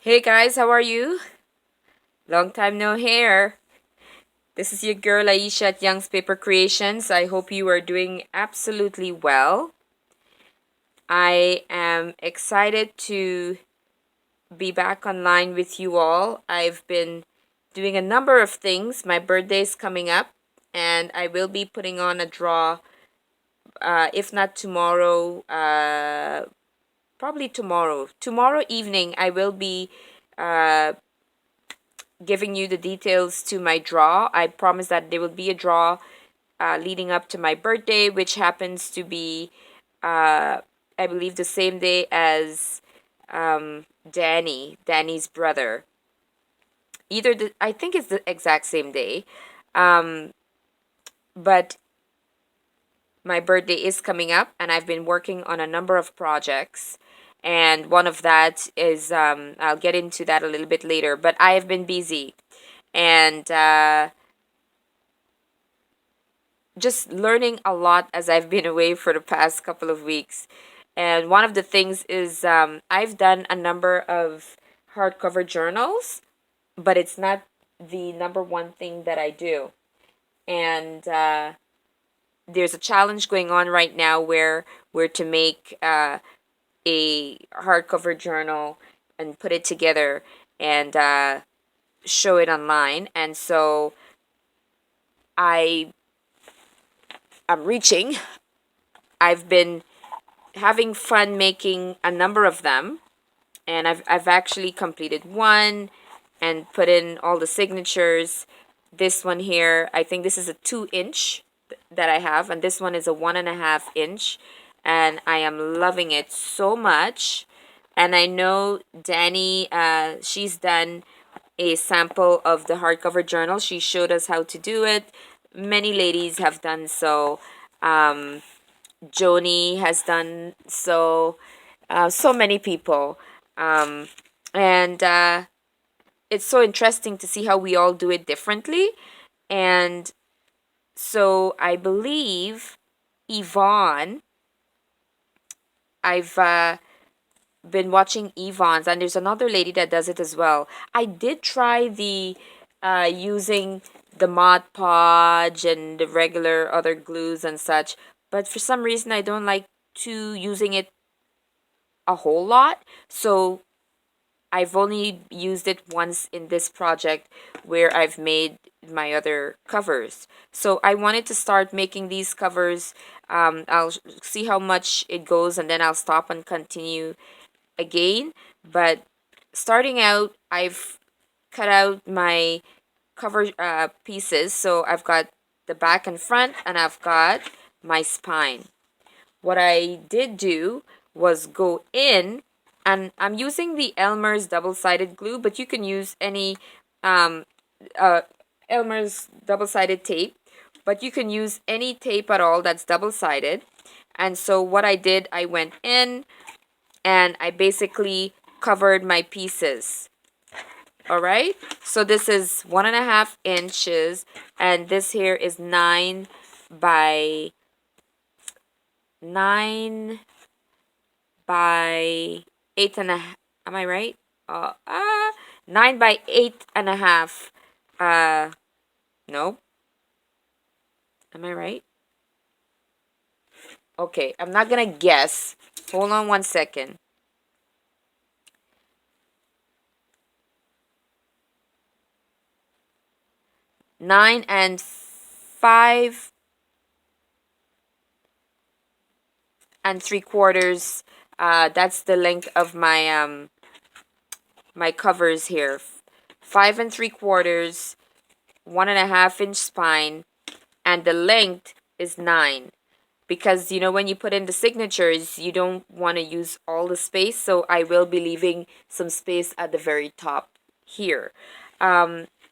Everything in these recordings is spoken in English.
Hey guys, how are you? Long time no hear. This is your girl Aisha at Young's Paper Creations. I hope you are doing absolutely well. I am excited to be back online with you all. I've been doing a number of things. My birthday is coming up, and I will be putting on a draw, if not tomorrow, probably tomorrow. Tomorrow evening, I will be uh, giving you the details to my draw. I promise that there will be a draw leading up to my birthday, which happens to be, I believe, the same day as Danny's brother. I think it's the exact same day, um, but my birthday is coming up, and I've been working on a number of projects. And one of that is, I'll get into that a little bit later, but I have been busy. And just learning a lot as I've been away for the past couple of weeks. And one of the things is I've done a number of hardcover journals, but it's not the number one thing that I do. And there's a challenge going on right now where we're to make a hardcover journal and put it together and show it online. And so I am reaching. I've been having fun making a number of them, and I've actually completed one and put in all the signatures. This one here, I think this is a 2 inch that I have, and this one is a 1.5 inch, and I am loving it so much. And I know Danny, she's done a sample of the hardcover journal. She showed us how to do it. Many ladies have done so. Joni has done so. So many people. Um, and it's so interesting to see how we all do it differently. And so I believe Yvonne, I've been watching Yvonne's, and there's another lady that does it as well. I did try the using the Mod Podge and the regular other glues and such, but for some reason I don't like to using it a whole lot. So I've only used it once in this project where I've made my other covers. So I wanted to start making these covers. I'll see how much it goes, and then I'll stop and continue again. But starting out, I've cut out my cover pieces. So I've got the back and front, and I've got my spine. What I did do was go in, and I'm using the Elmer's double-sided glue, but you can use any um, uh, Elmer's double-sided tape, but you can use any tape at all that's double-sided. And so what I did, I went in and I basically covered my pieces. All right, so this is 1.5 inches, and this here is 9 by 8.5. Am I right? 9 by 8.5. No. Am I right? Okay, I'm not gonna guess. Hold on 1 second. 9 and 5 3/4. That's the length of my covers here. 5 3/4, 1.5 inch spine, and the length is 9. Because when you put in the signatures, you don't want to use all the space, so I will be leaving some space at the very top here.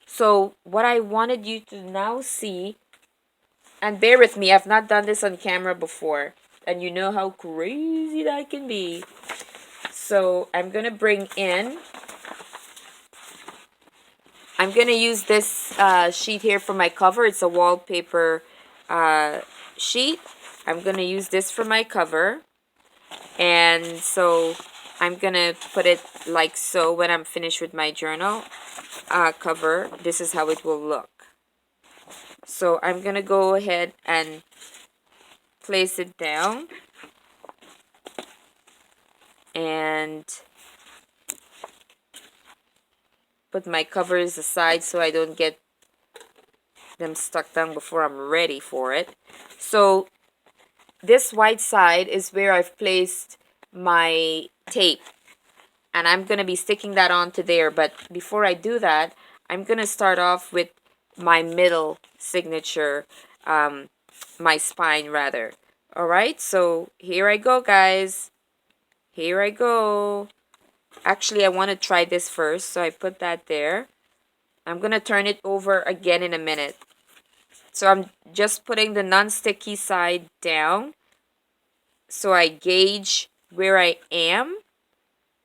So what I wanted you to now see, and bear with me, I've not done this on camera before, and you know how crazy that can be. So I'm gonna use this sheet here for my cover. It's a wallpaper sheet. I'm gonna use this for my cover. And so I'm gonna put it like so when I'm finished with my journal cover. This is how it will look. So I'm gonna go ahead and place it down and put my covers aside so I don't get them stuck down before I'm ready for it. So this white side is where I've placed my tape, and I'm going to be sticking that onto there. But before I do that, I'm going to start off with my middle signature, my spine rather. All right, so here I go, guys. Here I go. Actually, I want to try this first, so I put that there. I'm going to turn it over again in a minute. So I'm just putting the non-sticky side down so I gauge where I am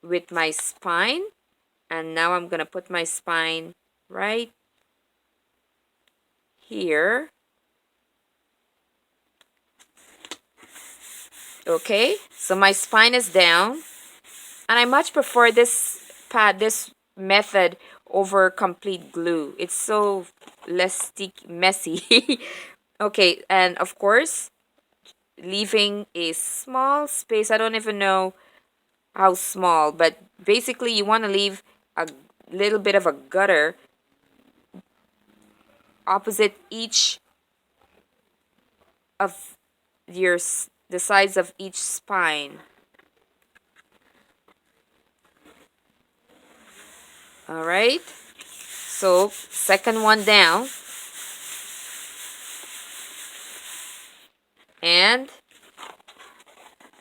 with my spine. And now I'm going to put my spine right here. Okay, so my spine is down. And I much prefer this method over complete glue. It's so less messy. Okay, and of course, leaving a small space. I don't even know how small, but basically you want to leave a little bit of a gutter opposite each of the sides of each spine. All right, so second one down, and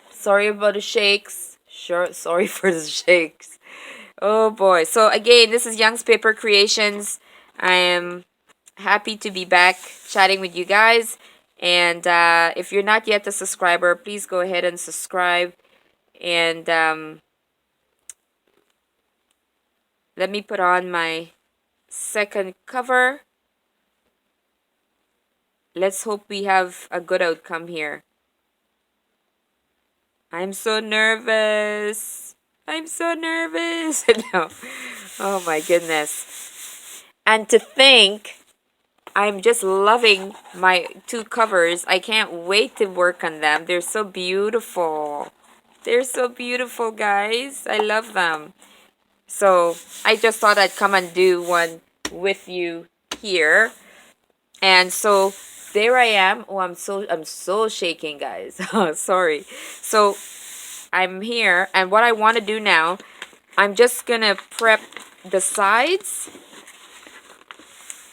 sorry about the shakes. Sure, sorry for the shakes. Oh boy. So again, this is Young's Paper Creations. I am happy to be back chatting with you guys. And if you're not yet a subscriber, please go ahead and subscribe. And let me put on my second cover. Let's hope we have a good outcome here. I'm so nervous. I'm so nervous. No. Oh my goodness. And to think, I'm just loving my two covers. I can't wait to work on them. They're so beautiful. They're so beautiful, guys. I love them. So I just thought I'd come and do one with you here. And so there I am. Oh, I'm so shaking, guys. Sorry. So I'm here, and what I want to do now, I'm just gonna prep the sides.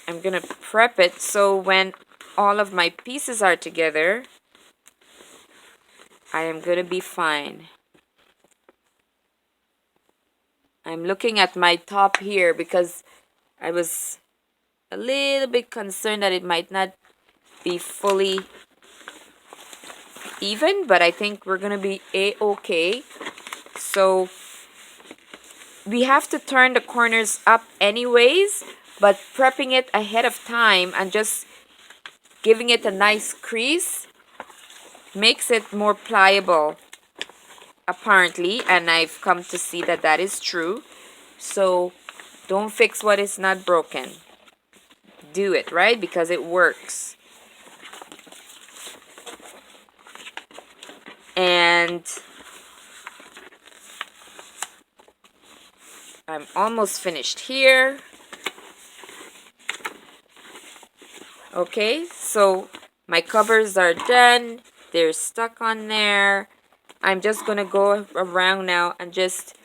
I'm gonna prep it so when all of my pieces are together, I am gonna be fine. I'm looking at my top here because I was a little bit concerned that it might not be fully even, but I think we're gonna be a-okay. So we have to turn the corners up anyways, but prepping it ahead of time and just giving it a nice crease makes it more pliable, apparently, and I've come to see that that is true. So don't fix what is not broken. Do it, right? Because it works. And I'm almost finished here. Okay, so my covers are done. They're stuck on there. I'm just gonna go around now and just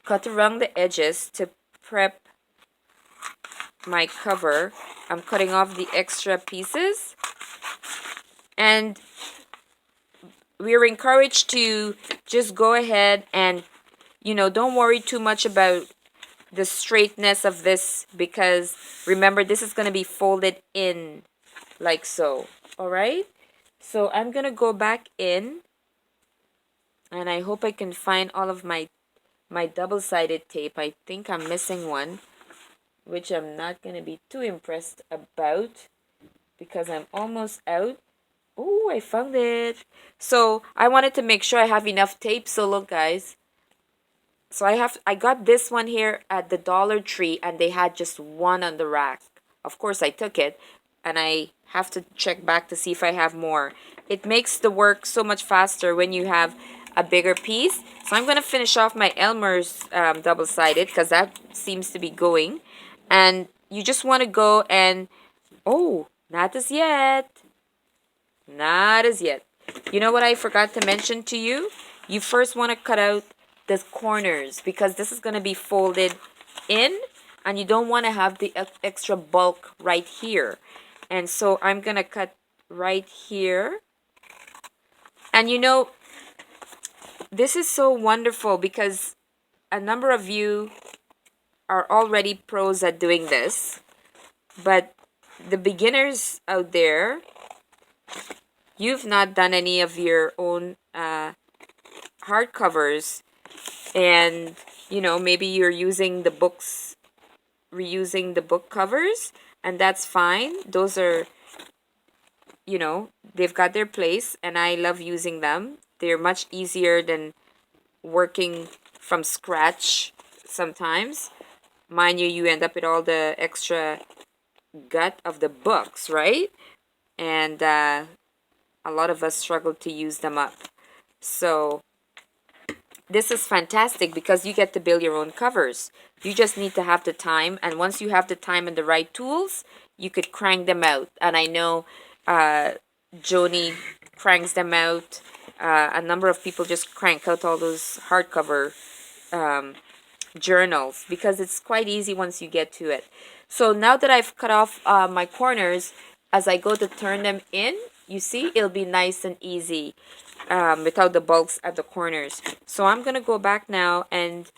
cut around the edges to prep my cover. I'm cutting off the extra pieces, and we're encouraged to just go ahead and, you know, don't worry too much about the straightness of this, because remember, this is going to be folded in like so. All right, so I'm going to go back in, and I hope I can find all of my double-sided tape. I think I'm missing one, which I'm not going to be too impressed about because I'm almost out. Oh, I found it. So I wanted to make sure I have enough tape. So look, guys, So I got this one here at the Dollar Tree, and they had just one on the rack. Of course I took it, and I have to check back to see if I have more. It makes the work so much faster when you have a bigger piece. So I'm going to finish off my Elmer's double-sided, because that seems to be going. And you just want to go and, oh, not as yet. Not as yet. You know what I forgot to mention to you? You first want to cut out the corners, because this is going to be folded in, and you don't want to have the extra bulk right here. And so I'm going to cut right here. And you know, this is so wonderful because a number of you are already pros at doing this. But the beginners out there, you've not done any of your own hardcovers, and you know, maybe you're using the books, reusing the book covers, and that's fine. Those are, you know, they've got their place, and I love using them. They're much easier than working from scratch sometimes. Mind you, you end up with all the extra gut of the books, right? And a lot of us struggle to use them up. So this is fantastic because you get to build your own covers. You just need to have the time, and once you have the time and the right tools, you could crank them out. And I know Joni cranks them out. A number of people just crank out all those hardcover journals because it's quite easy once you get to it. So now that I've cut off my corners, as I go to turn them in, you see, it'll be nice and easy without the bulks at the corners. So I'm going to go back now, and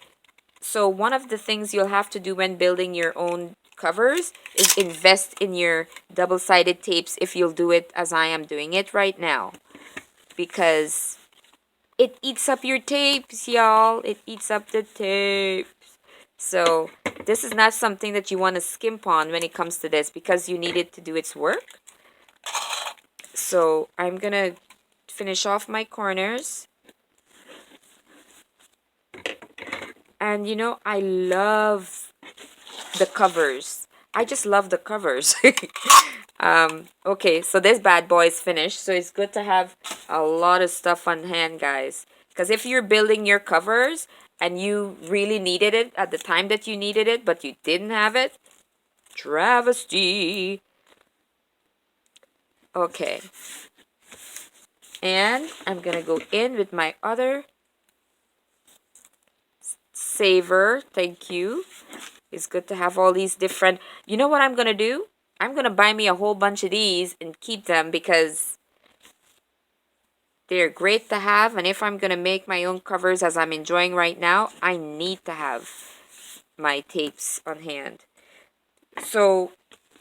so one of the things you'll have to do when building your own covers is invest in your double-sided tapes if you'll do it as I am doing it right now. Because it eats up your tapes, y'all. It eats up the tapes. So this is not something that you want to skimp on when it comes to this, because you need it to do its work. So I'm going to finish off my corners. And you know, I love the covers. I just love the covers. Okay, so this bad boy is finished. So it's good to have a lot of stuff on hand, guys. Because if you're building your covers and you really needed it at the time that you needed it, but you didn't have it, travesty. Okay. And I'm going to go in with my other saver. Thank you. It's good to have all these different... You know what I'm going to do? I'm going to buy me a whole bunch of these and keep them because they're great to have. And if I'm going to make my own covers as I'm enjoying right now, I need to have my tapes on hand. So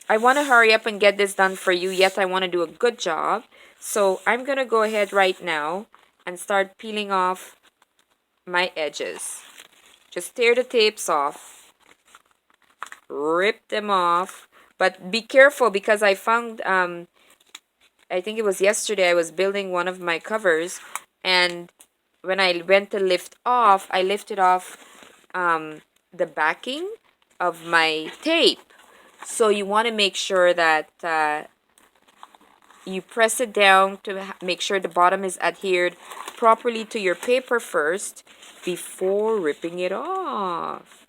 I want to hurry up and get this done for you, yet I want to do a good job. So I'm going to go ahead right now and start peeling off my edges. Just tear the tapes off. Rip them off. But be careful, because I found, I think it was yesterday, I was building one of my covers. And when I went to lift off, I lifted off the backing of my tape. So you want to make sure that you press it down to make sure the bottom is adhered properly to your paper first before ripping it off.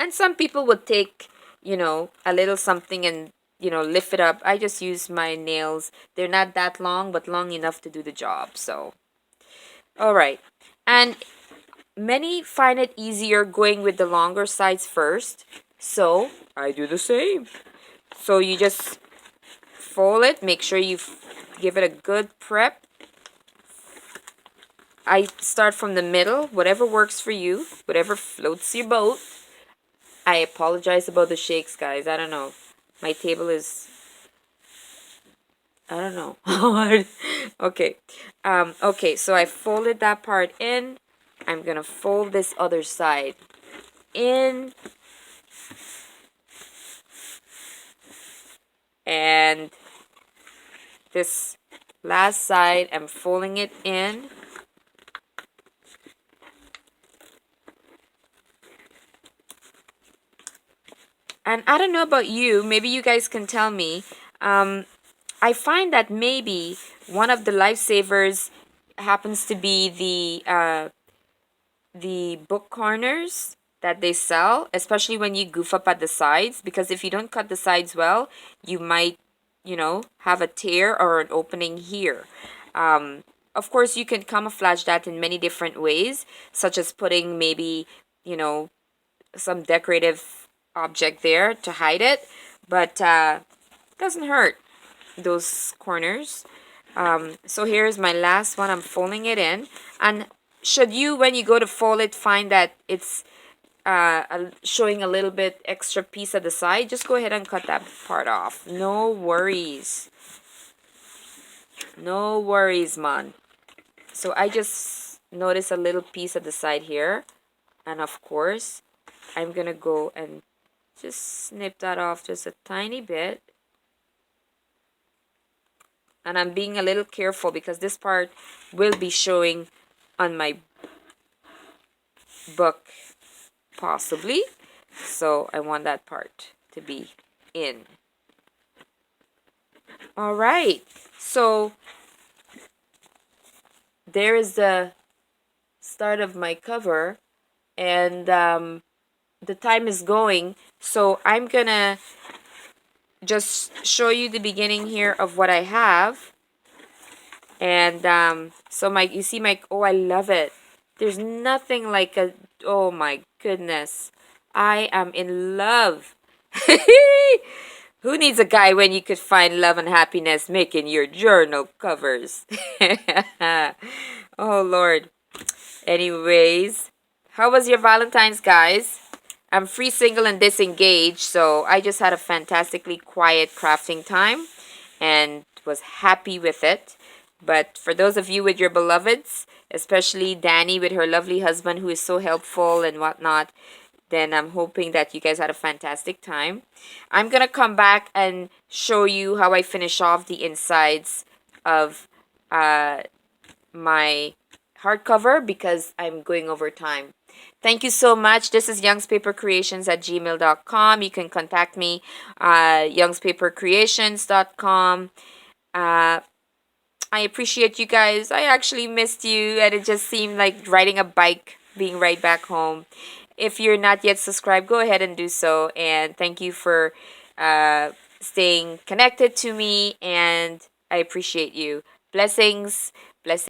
And some people would take, you know, a little something and, you know, lift it up. I just use my nails. They're not that long, but long enough to do the job. So, all right. And many find it easier going with the longer sides first. So, I do the same. So, you just fold it. Make sure you give it a good prep. I start from the middle. Whatever works for you. Whatever floats your boat. I apologize about the shakes, guys. I don't know. My table is... I don't know. Okay. Okay, so I folded that part in. I'm going to fold this other side in. And this last side, I'm folding it in. And I don't know about you, maybe you guys can tell me. I find that maybe one of the lifesavers happens to be the book corners that they sell, especially when you goof up at the sides, because if you don't cut the sides well, you might, have a tear or an opening here. Of course, you can camouflage that in many different ways, such as putting maybe, you know, some decorative object there to hide it, but doesn't hurt those corners. So here's my last one. I'm folding it in. And should you, when you go to fold it, find that it's showing a little bit extra piece at the side, just go ahead and cut that part off. No worries. No worries, man. So I just noticed a little piece at the side here. And of course, I'm going to go and just snip that off just a tiny bit. And I'm being a little careful because this part will be showing on my book possibly, so I want that part to be in. All right, so there is the start of my cover, and the time is going, so I'm gonna just show you the beginning here of what I have. And so you see my, oh, I love it. There's nothing like a, oh my goodness. I am in love. Who needs a guy when you could find love and happiness making your journal covers? Oh Lord. Anyways, how was your Valentine's, guys? I'm free, single, and disengaged, so I just had a fantastically quiet crafting time and was happy with it. But for those of you with your beloveds, especially Danny with her lovely husband who is so helpful and whatnot, then I'm hoping that you guys had a fantastic time. I'm going to come back and show you how I finish off the insides of my hardcover because I'm going over time. Thank you so much. This is youngspapercreations@gmail.com. You can contact me youngspapercreations.com. I appreciate you guys. I actually missed you, and it just seemed like riding a bike, being right back home. If you're not yet subscribed, go ahead and do so. And thank you for staying connected to me, and I appreciate you. Blessings. Blessings.